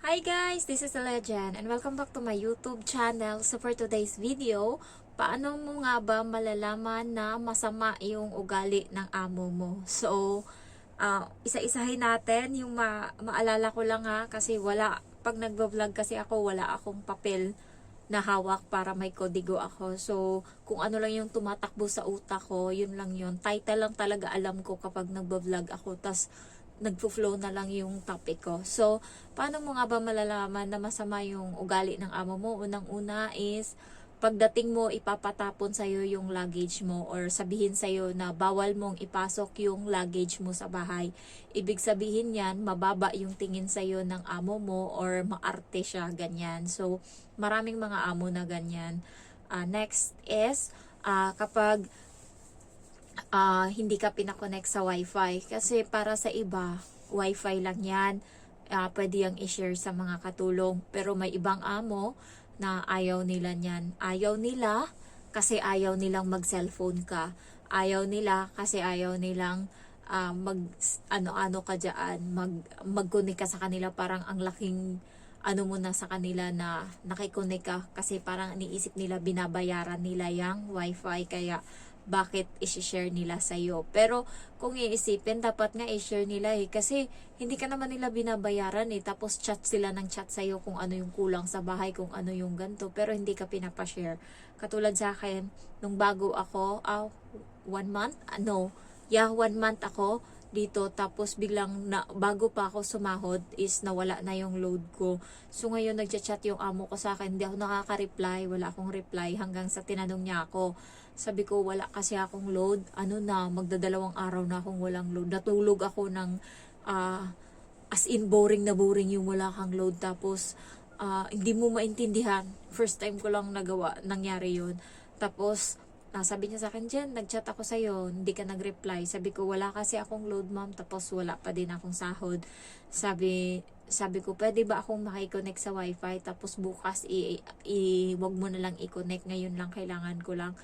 Hi guys, this is the Legend and welcome back to my YouTube channel. So for today's video, paano mo nga ba malalaman na masama yung ugali ng amo mo? So, isa-isahin natin yung maalala ko lang ha, kasi pag nagbo-vlog kasi ako, wala akong papel na hawak para may kodigo ako. So, kung ano lang yung tumatakbo sa utak ko, yun lang yun. Title lang talaga alam ko kapag nagbo-vlog ako. Tas nagfo-flow na lang yung topic ko. So, paano mo nga ba malalaman na masama yung ugali ng amo mo? Unang-una is, pagdating mo, ipapatapon sa'yo yung luggage mo or sabihin sa'yo na bawal mong ipasok yung luggage mo sa bahay. Ibig sabihin yan, mababa yung tingin sa'yo ng amo mo or maarte siya, ganyan. So, maraming mga amo na ganyan. Next is, kapag hindi ka pinakonect sa wifi. Kasi para sa iba, wifi lang yan. Pwede yung i-share sa mga katulong. Pero may ibang amo na ayaw nila niyan. Ayaw nila kasi ayaw nilang mag-cellphone ka. Ayaw nila kasi ayaw nilang mag ano-ano ka dyan. Mag-connect ka sa kanila. Parang ang laking ano mo na sa kanila na nakikonek ka. Kasi parang iniisip nila binabayaran nila yung wifi. Kaya bakit i-share nila sa'yo. Pero kung iisipin, dapat nga i-share nila kasi hindi ka naman nila binabayaran tapos chat sila ng chat sa'yo kung ano yung kulang sa bahay, kung ano yung ganto, pero hindi ka pinapashare. Katulad sa akin, nung bago ako, 1 month? No. Yeah, 1 month ako dito, tapos biglang bago pa ako sumahod is nawala na yung load ko. So ngayon nagchat-chat yung amo ko sa akin, hindi ako nakaka-reply, wala akong reply hanggang sa tinanong niya ako. Sabi ko wala kasi akong load, magdadalawang araw na akong walang load. Natulog ako ng as in boring na boring yung wala kang load, tapos hindi mo maintindihan. First time ko lang nangyari yun. Tapos sabi niya sa akin, Jen, nagchat ako sa'yo, hindi ka nag-reply. Sabi ko, wala kasi akong load, ma'am, tapos wala pa din akong sahod. Sabi ko, pwede ba akong makiconnect sa wifi, tapos bukas wag mo na lang i-connect, ngayon lang, kailangan ko lang.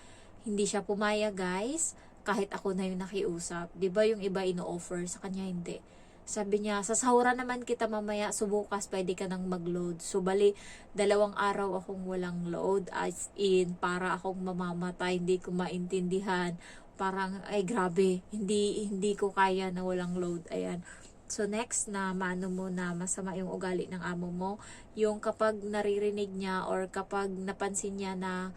Hindi siya pumayag, guys, kahit ako na yung nakiusap. Diba yung iba ino-offer, sa kanya hindi. Sabi niya, sasahuran naman kita mamaya, so bukas pwede ka nang mag-load. So bali, 2 araw akong walang load, as in, para akong mamamatay, hindi ko maintindihan. Parang, ay grabe, hindi ko kaya na walang load. Ayan. So next na maano mo na masama yung ugali ng amo mo, yung kapag naririnig niya or kapag napansin niya na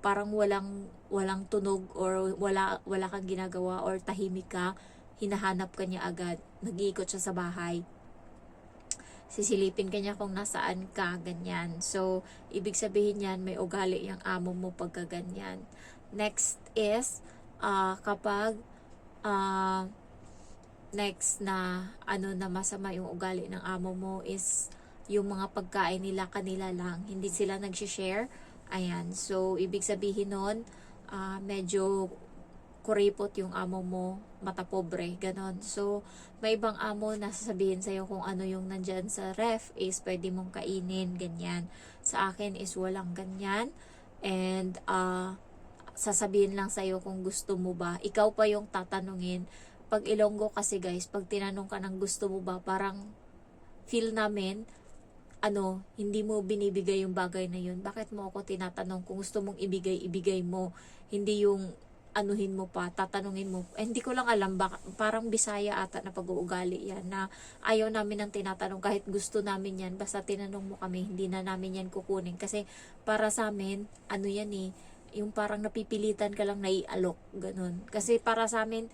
parang walang tunog or wala kang ginagawa or tahimik ka, hinahanap ka niya agad. Nag-iikot siya sa bahay. Sisilipin ka niya kung nasaan ka, ganyan. So, ibig sabihin yan, may ugali yung amo mo pagka ganyan. Next is, kapag next na na masama yung ugali ng amo mo is yung mga pagkain nila kanila lang. Hindi sila nag-share. Ayan. So, ibig sabihin nun, medyo kuripot yung amo mo, mata pobre, ganon. So, may ibang amo na sasabihin sa'yo kung ano yung nandyan sa ref is pwede mong kainin, ganyan. Sa akin is walang ganyan. And, sasabihin lang sa'yo kung gusto mo ba. Ikaw pa yung tatanungin. Pag Ilonggo kasi guys, pag tinanong ka ng gusto mo ba, parang feel namin, hindi mo binibigay yung bagay na yun. Bakit mo ako tinatanong kung gusto mong ibigay, ibigay mo. Hindi yung anuhin mo pa, tatanungin mo. Hindi ko lang alam, parang Bisaya ata na pag-uugali yan, na ayaw namin ng tinatanong kahit gusto namin yan, basta tinanong mo kami, hindi na namin yan kukunin. Kasi para sa amin, yan yung parang napipilitan ka lang na i-alok, ganun. Kasi para sa amin,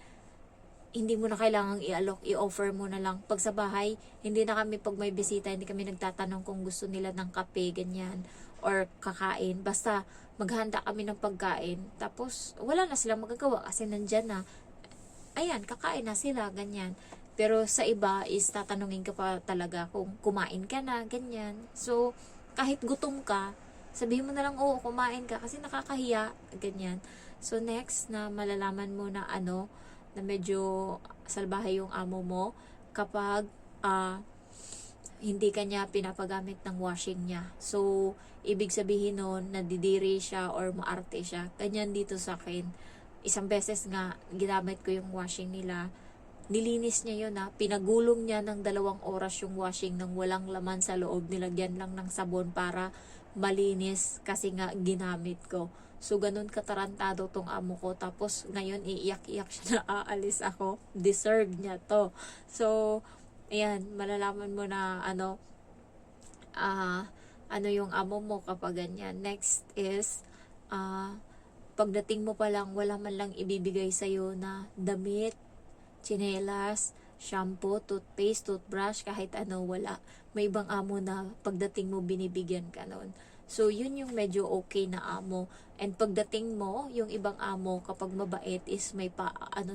hindi mo na kailangang i-alok, i-offer mo na lang. Pag sa bahay, hindi na kami pag may bisita, hindi kami nagtatanong kung gusto nila ng kape, ganyan, or kakain. Basta maghanda kami ng pagkain, tapos wala na silang magagawa kasi nandyan na, ayan, kakain na sila, ganyan. Pero sa iba is tatanungin ka pa talaga kung kumain ka na, ganyan. So, kahit gutom ka, sabihin mo na lang, oo, kumain ka kasi nakakahiya, ganyan. So, next na malalaman mo na na medyo salbahe yung amo mo, kapag hindi kanya pinapagamit ng washing niya. So, ibig sabihin nun, nadidiri siya or maarte siya. Ganyan dito sa akin. Isang beses nga, ginamit ko yung washing nila. nilinis niya yun pinagulong niya ng 2 oras yung washing ng walang laman sa loob, nilagyan lang ng sabon para malinis kasi nga ginamit ko. So ganun katarantado tong amo ko, tapos ngayon iiyak-iyak siya na aalis ako, deserve niya to. So ayan, malalaman mo na ano yung amo mo kapag ganyan. Next is pagdating mo pa lang, wala man lang ibibigay sa'yo na damit, tsinelas, shampoo, toothpaste, toothbrush, kahit ano, wala. May ibang amo na pagdating mo binibigyan ka nun. So yun yung medyo okay na amo. And pagdating mo, yung ibang amo kapag mabait is may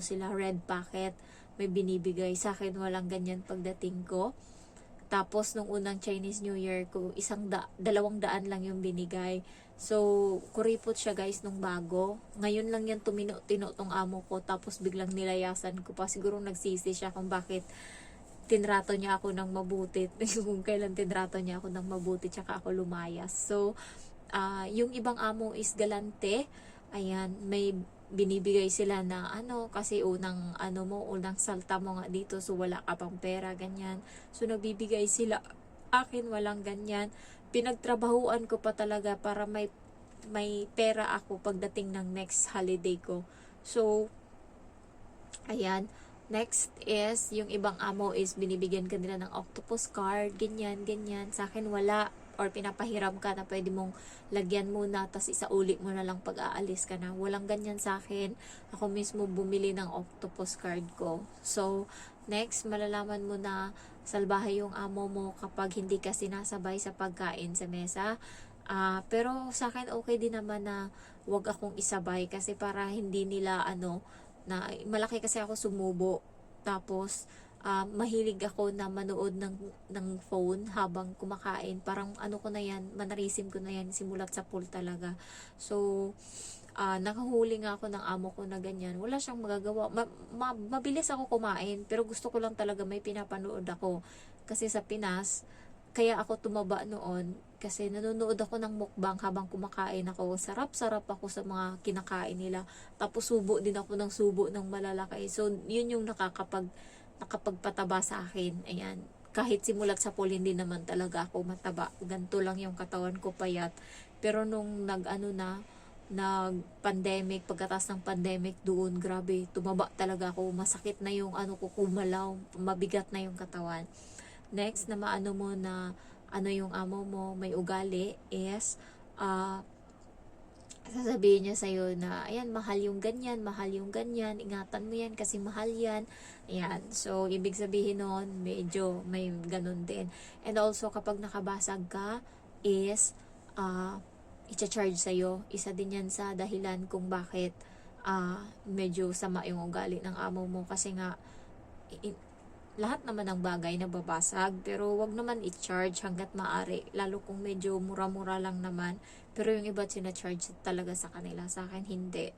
sila, red packet, may binibigay. Sa akin walang ganyan pagdating ko. Tapos nung unang Chinese New Year ko, 200 lang yung binigay. So, kuripot siya guys nung bago. Ngayon lang yan tumino-tino tong amo ko, tapos biglang nilayasan ko pa. Siguro nagsisi siya kung bakit tinrato niya ako ng mabuti. Kung kailan tinrato niya ako ng mabuti, tsaka ako lumayas. So, yung ibang amo is galante. Ayan, may binibigay sila na kasi unang salta mo nga dito, so wala ka pang pera, ganyan. So nagbibigay sila. Akin walang ganyan. Pinagtrabahuan ko pa talaga para may pera ako pagdating ng next holiday ko. So ayan, next is yung ibang amo is binibigyan ka nila ng octopus card, ganyan. Sa akin wala, or pinapahiram ka na pwede mong lagyan muna tas isauli mo na lang pag aalis ka na. Walang ganyan sa akin. Ako mismo bumili ng octopus card ko. So next, malalaman mo na salbahe yung amo mo kapag hindi ka sinasabay sa pagkain sa mesa. Pero sa akin okay din naman na wag akong isabay, kasi para hindi nila na malaki kasi ako sumubo. Tapos mahilig ako na manood ng phone habang kumakain. Parang ko na yan, manarisim ko na yan simulat sa pool talaga. So nakahuli nga ako ng amo ko na ganyan. Wala siyang magagawa. Mabilis ako kumain, pero gusto ko lang talaga may pinapanood ako. Kasi sa Pinas, kaya ako tumaba noon, kasi nanonood ako ng mukbang habang kumakain ako. Sarap-sarap ako sa mga kinakain nila. Tapos subo din ako ng subo ng malalaki. So yun yung nakapagpataba sa akin. Ayan. Kahit simulat sa pool, hindi naman talaga ako mataba. Ganito lang yung katawan ko, payat. Pero nung nag-pandemic, pagkatapos ng pandemic doon, grabe, tumaba talaga ako. Masakit na yung ko, kumalaw, mabigat na yung katawan. Next, na maano mo na yung amo mo may ugali is sasabihin niya sa'yo na, ayan, mahal yung ganyan, ingatan mo yan kasi mahal yan. Ayan, so ibig sabihin nun, medyo may ganun din. And also, kapag nakabasag ka is i-charge sa'yo. Isa din yan sa dahilan kung bakit medyo sama yung ugali ng amo mo, kasi nga lahat naman ng bagay na babasag, pero wag naman i-charge hanggat maaari, lalo kung medyo mura-mura lang naman. Pero yung iba sina-charge talaga sa kanila, sa akin hindi.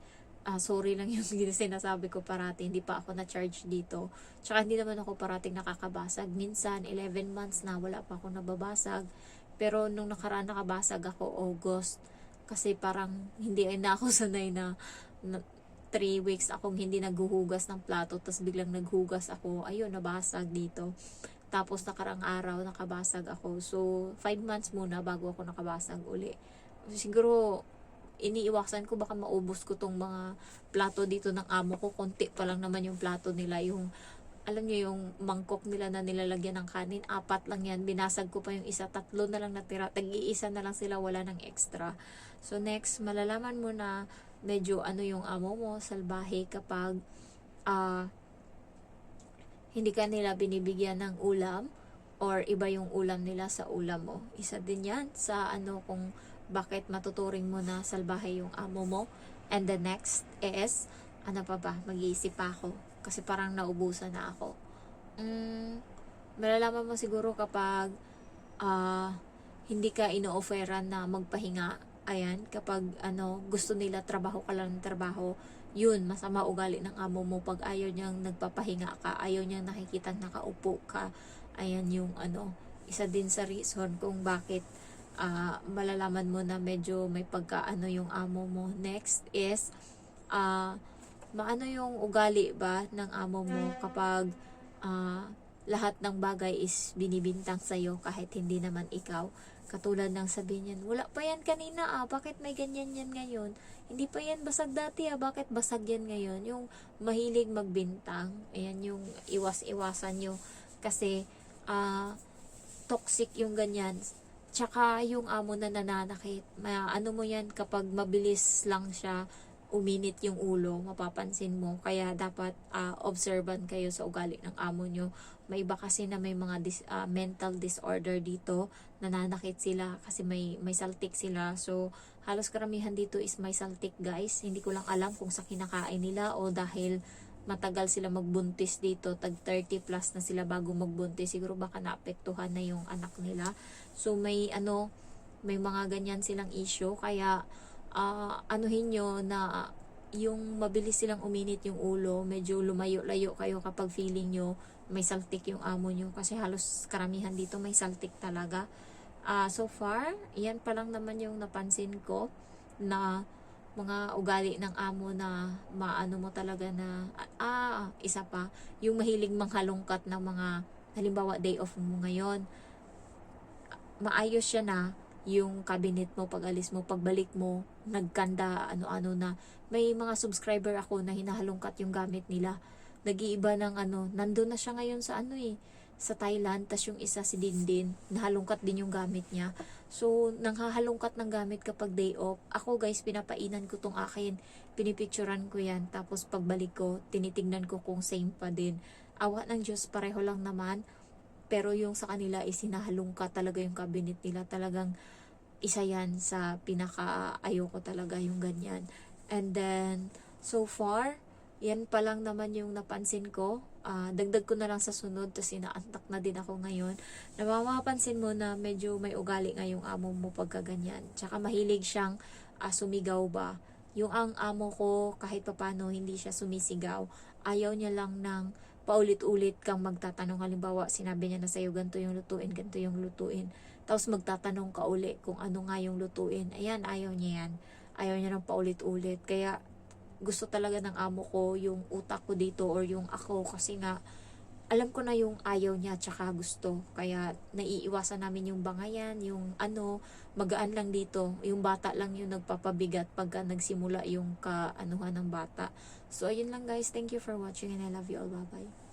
Sorry lang yung sinasabi ko parati, hindi pa ako na-charge dito. Tsaka hindi naman ako parating nakakabasag. Minsan 11 months na wala pa ako nababasag. Pero nung nakaraan nakabasag ako August, kasi parang hindi na ako sanay na 3 weeks akong hindi naghuhugas ng plato, tapos biglang naghugas ako, ayun, nabasag dito. Tapos nakarang araw nakabasag ako. So 5 months muna bago ako nakabasag uli. Siguro iniiwasan ko baka maubos ko tong mga plato dito ng amo ko. Konti pa lang naman yung plato nila, yung alam niyo yung mangkok nila na nilalagyan ng kanin, 4 lang yan. Binasag ko pa yung isa, 3 na lang natira. Tag-iisa na lang sila, wala ng extra. So next, malalaman mo na medyo yung amo mo, salbahe kapag hindi ka nila binibigyan ng ulam or iba yung ulam nila sa ulam mo. Isa din yan sa kung bakit matuturing mo na salbahe yung amo mo. And the next is, mag-iisip pa ako kasi parang naubusan na ako. Malalaman mo siguro kapag hindi ka ino-offeran na magpahinga. Ayan, kapag gusto nila trabaho ka lang ng trabaho, yun, masama ugali ng amo mo pag ayaw niyang nagpapahinga ka, ayaw niyang nakikitang nakaupo ka. Ayan yung isa din sa reason kung bakit malalaman mo na medyo may yung amo mo. Next is maano yung ugali ba ng amo mo kapag ah, lahat ng bagay is binibintang sa'yo kahit hindi naman ikaw. Katulad ng sabihin niyan, wala pa yan kanina bakit may ganyan yan ngayon? Hindi pa yan basag dati bakit basag yan ngayon? Yung mahilig magbintang, ayan yung iwas-iwasan nyo. Kasi toxic yung ganyan. Tsaka yung amo na nananakit, ano mo yan kapag mabilis lang siya uminit yung ulo, mapapansin mo. Kaya dapat observant kayo sa ugali ng amo nyo. May iba kasi na may mga mental disorder dito, nananakit sila kasi may saltik sila. So, halos karamihan dito is may saltik guys. Hindi ko lang alam kung sa kinakain nila o dahil matagal sila magbuntis dito, tag 30 plus na sila bago magbuntis. Siguro baka naapektuhan na yung anak nila. So, may mga ganyan silang issue. Kaya, anuhin nyo na yung mabilis silang uminit yung ulo, medyo lumayo-layo kayo kapag feeling nyo may saltik yung amo nyo. Kasi halos karamihan dito may saltik talaga. So far, yan pa lang naman yung napansin ko na mga ugali ng amo na maano mo talaga na isa pa, yung mahilig manghalongkat ng mga halimbawa day off mo ngayon, maayos siya na yung cabinet mo, pag alis mo, pagbalik mo, nagkanda, ano-ano na. May mga subscriber ako na hinahalongkat yung gamit nila. Nag-iiba ng nandun na siya ngayon sa sa Thailand, tas yung isa si Dindin, nahalongkat din yung gamit niya. So, nanghahalongkat ng gamit kapag day off. Ako guys, pinapainan ko tong akin, pinipicturan ko yan, tapos pagbalik ko, tinitignan ko kung same pa din. Awa ng Diyos, pareho lang naman. Pero yung sa kanila is hinahalongkat talaga yung cabinet nila. Talagang isa yan sa pinaka ayoko talaga yung ganyan. And then, so far, yan pa lang naman yung napansin ko. Dagdag ko na lang sa sunod, tapos inaantak na din ako ngayon. Mapapansin mo na medyo may ugali nga yung amo mo pagka ganyan. Tsaka mahilig siyang sumigaw ba. Yung ang amo ko, kahit papano hindi siya sumisigaw. Ayaw niya lang ng paulit-ulit kang magtatanong. Halimbawa, sinabi niya na sa'yo, ganito yung lutuin, ganito yung lutuin. Tapos magtatanong ka uli kung ano nga yung lutuin. Ayan, ayaw niya yan. Ayaw niya ng paulit-ulit. Kaya, gusto talaga ng amo ko yung utak ko dito or yung ako. Kasi nga, alam ko na yung ayaw niya tsaka gusto. Kaya, naiiwasan namin yung bangayan, yung magaan lang dito. Yung bata lang yung nagpapabigat pagka nagsimula yung kaanuhan ng bata. So, ayun lang guys. Thank you for watching and I love you all. Bye-bye.